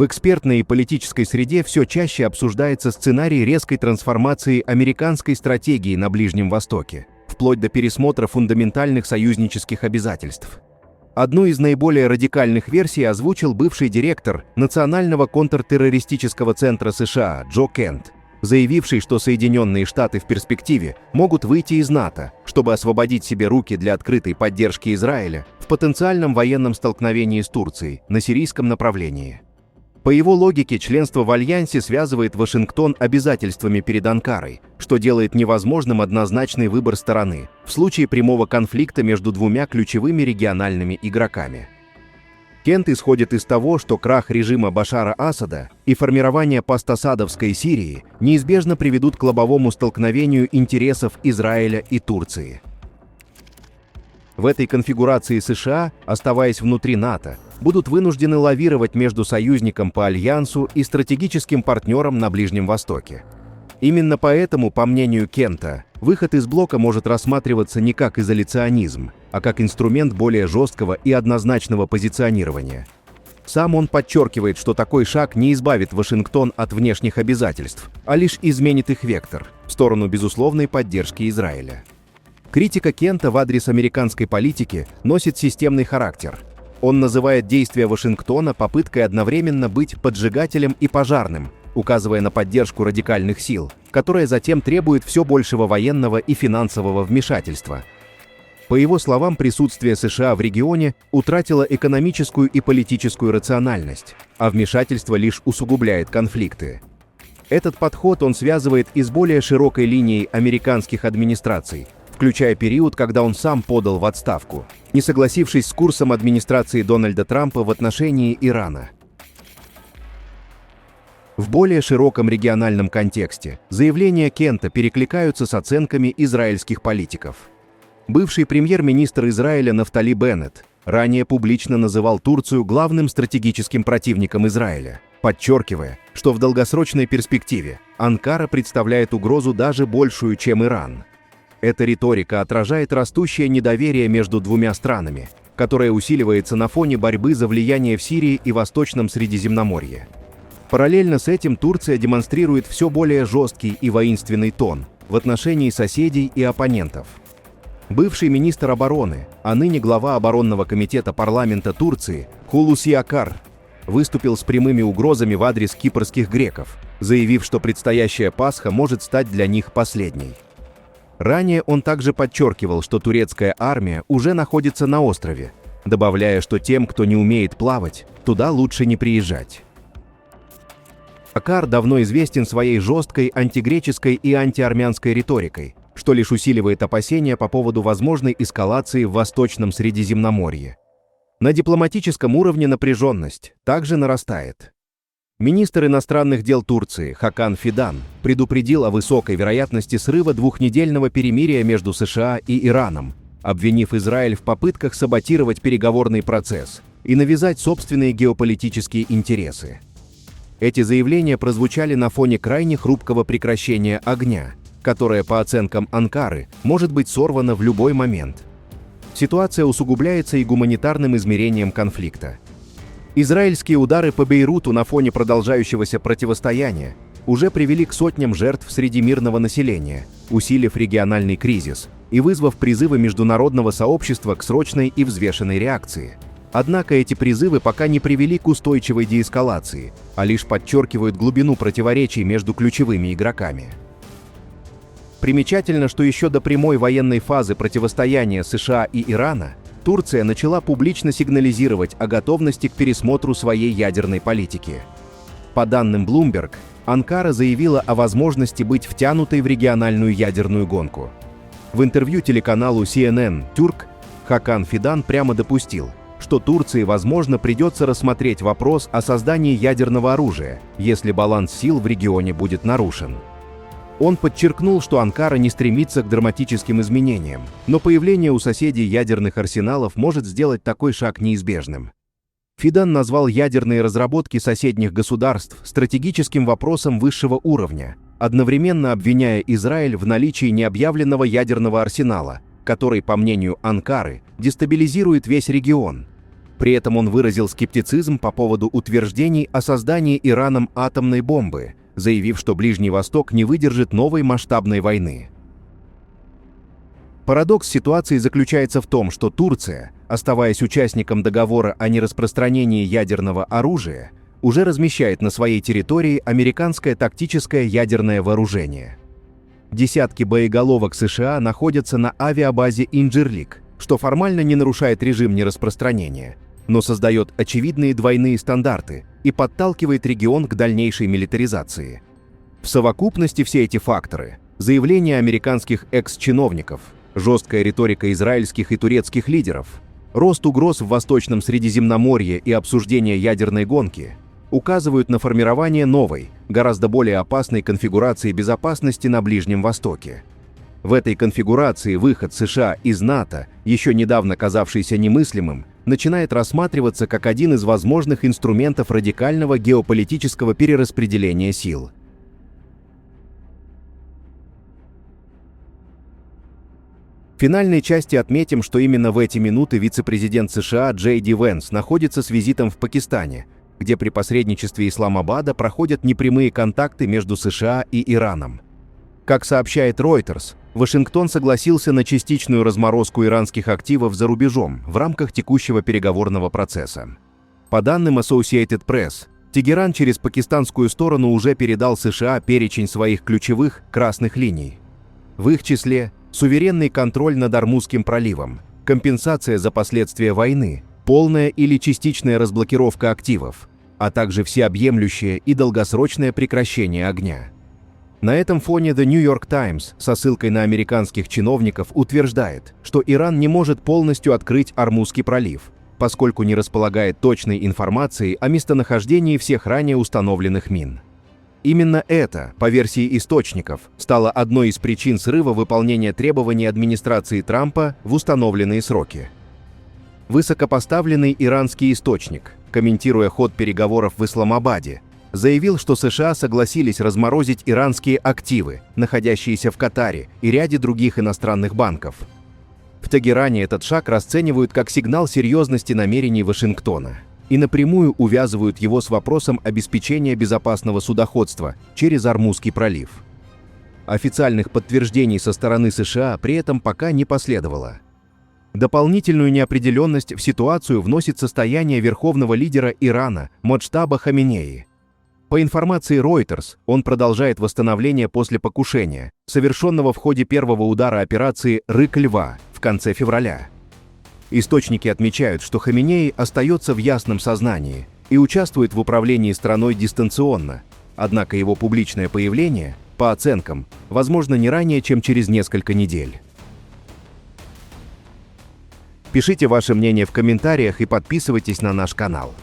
В экспертной и политической среде все чаще обсуждается сценарий резкой трансформации американской стратегии на Ближнем Востоке, вплоть до пересмотра фундаментальных союзнических обязательств. Одну из наиболее радикальных версий озвучил бывший директор Национального контртеррористического центра США Джо Кент, заявивший, что Соединенные Штаты в перспективе могут выйти из НАТО, чтобы освободить себе руки для открытой поддержки Израиля в потенциальном военном столкновении с Турцией на сирийском направлении. По его логике, членство в Альянсе связывает Вашингтон обязательствами перед Анкарой, что делает невозможным однозначный выбор стороны в случае прямого конфликта между двумя ключевыми региональными игроками. Кент исходит из того, что крах режима Башара Асада и формирование постасадовской Сирии неизбежно приведут к лобовому столкновению интересов Израиля и Турции. В этой конфигурации США, оставаясь внутри НАТО, будут вынуждены лавировать между союзником по Альянсу и стратегическим партнером на Ближнем Востоке. Именно поэтому, по мнению Кента, выход из блока может рассматриваться не как изоляционизм, а как инструмент более жесткого и однозначного позиционирования. Сам он подчеркивает, что такой шаг не избавит Вашингтон от внешних обязательств, а лишь изменит их вектор в сторону безусловной поддержки Израиля. Критика Кента в адрес американской политики носит системный характер. Он называет действия Вашингтона попыткой одновременно быть поджигателем и пожарным, указывая на поддержку радикальных сил, которая затем требует все большего военного и финансового вмешательства. По его словам, присутствие США в регионе утратило экономическую и политическую рациональность, а вмешательство лишь усугубляет конфликты. Этот подход он связывает и с более широкой линией американских администраций, включая период, когда он сам подал в отставку, не согласившись с курсом администрации Дональда Трампа в отношении Ирана. В более широком региональном контексте заявления Кента перекликаются с оценками израильских политиков. Бывший премьер-министр Израиля Нафтали Беннет ранее публично называл Турцию главным стратегическим противником Израиля, подчеркивая, что в долгосрочной перспективе Анкара представляет угрозу даже большую, чем Иран. Эта риторика отражает растущее недоверие между двумя странами, которое усиливается на фоне борьбы за влияние в Сирии и Восточном Средиземноморье. Параллельно с этим Турция демонстрирует все более жесткий и воинственный тон в отношении соседей и оппонентов. Бывший министр обороны, а ныне глава оборонного комитета парламента Турции Хулуси Акар выступил с прямыми угрозами в адрес кипрских греков, заявив, что предстоящая Пасха может стать для них последней. Ранее он также подчеркивал, что турецкая армия уже находится на острове, добавляя, что тем, кто не умеет плавать, туда лучше не приезжать. Акар давно известен своей жесткой антигреческой и антиармянской риторикой, что лишь усиливает опасения по поводу возможной эскалации в Восточном Средиземноморье. На дипломатическом уровне напряженность также нарастает. Министр иностранных дел Турции Хакан Фидан предупредил о высокой вероятности срыва двухнедельного перемирия между США и Ираном, обвинив Израиль в попытках саботировать переговорный процесс и навязать собственные геополитические интересы. Эти заявления прозвучали на фоне крайне хрупкого прекращения огня, которое, по оценкам Анкары, может быть сорвано в любой момент. Ситуация усугубляется и гуманитарным измерением конфликта. Израильские удары по Бейруту на фоне продолжающегося противостояния уже привели к сотням жертв среди мирного населения, усилив региональный кризис и вызвав призывы международного сообщества к срочной и взвешенной реакции. Однако эти призывы пока не привели к устойчивой деэскалации, а лишь подчеркивают глубину противоречий между ключевыми игроками. Примечательно, что еще до прямой военной фазы противостояния США и Ирана Турция начала публично сигнализировать о готовности к пересмотру своей ядерной политики. По данным Bloomberg, Анкара заявила о возможности быть втянутой в региональную ядерную гонку. В интервью телеканалу CNN Türk Хакан Фидан прямо допустил, что Турции, возможно, придется рассмотреть вопрос о создании ядерного оружия, если баланс сил в регионе будет нарушен. Он подчеркнул, что Анкара не стремится к драматическим изменениям, но появление у соседей ядерных арсеналов может сделать такой шаг неизбежным. Фидан назвал ядерные разработки соседних государств стратегическим вопросом высшего уровня, одновременно обвиняя Израиль в наличии необъявленного ядерного арсенала, который, по мнению Анкары, дестабилизирует весь регион. При этом он выразил скептицизм по поводу утверждений о создании Ираном атомной бомбы, заявив, что Ближний Восток не выдержит новой масштабной войны. Парадокс ситуации заключается в том, что Турция, оставаясь участником договора о нераспространении ядерного оружия, уже размещает на своей территории американское тактическое ядерное вооружение. Десятки боеголовок США находятся на авиабазе Инджирлик, что формально не нарушает режим нераспространения, но создает очевидные двойные стандарты и подталкивает регион к дальнейшей милитаризации. В совокупности все эти факторы – заявления американских экс-чиновников, жесткая риторика израильских и турецких лидеров, рост угроз в Восточном Средиземноморье и обсуждение ядерной гонки – указывают на формирование новой, гораздо более опасной конфигурации безопасности на Ближнем Востоке. В этой конфигурации выход США из НАТО, еще недавно казавшийся немыслимым, начинает рассматриваться как один из возможных инструментов радикального геополитического перераспределения сил. В финальной части отметим, что именно в эти минуты вице-президент США Джей Ди Венс находится с визитом в Пакистане, где при посредничестве Исламабада проходят непрямые контакты между США и Ираном. Как сообщает Reuters, Вашингтон согласился на частичную разморозку иранских активов за рубежом в рамках текущего переговорного процесса. По данным Associated Press, Тегеран через пакистанскую сторону уже передал США перечень своих ключевых красных линий. В их числе суверенный контроль над Ормузским проливом, компенсация за последствия войны, полная или частичная разблокировка активов, а также всеобъемлющее и долгосрочное прекращение огня. На этом фоне The New York Times со ссылкой на американских чиновников утверждает, что Иран не может полностью открыть Ормузский пролив, поскольку не располагает точной информацией о местонахождении всех ранее установленных мин. Именно это, по версии источников, стало одной из причин срыва выполнения требований администрации Трампа в установленные сроки. Высокопоставленный иранский источник, комментируя ход переговоров в Исламабаде, заявил, что США согласились разморозить иранские активы, находящиеся в Катаре и ряде других иностранных банков. В Тегеране этот шаг расценивают как сигнал серьезности намерений Вашингтона и напрямую увязывают его с вопросом обеспечения безопасного судоходства через Ормузский пролив. Официальных подтверждений со стороны США при этом пока не последовало. Дополнительную неопределенность в ситуацию вносит состояние верховного лидера Ирана Моджтаба Хаминеи. По информации Reuters, он продолжает восстановление после покушения, совершенного в ходе первого удара операции «Рык льва» в конце февраля. Источники отмечают, что Хаминеи остается в ясном сознании и участвует в управлении страной дистанционно, однако его публичное появление, по оценкам, возможно не ранее, чем через несколько недель. Пишите ваше мнение в комментариях и подписывайтесь на наш канал.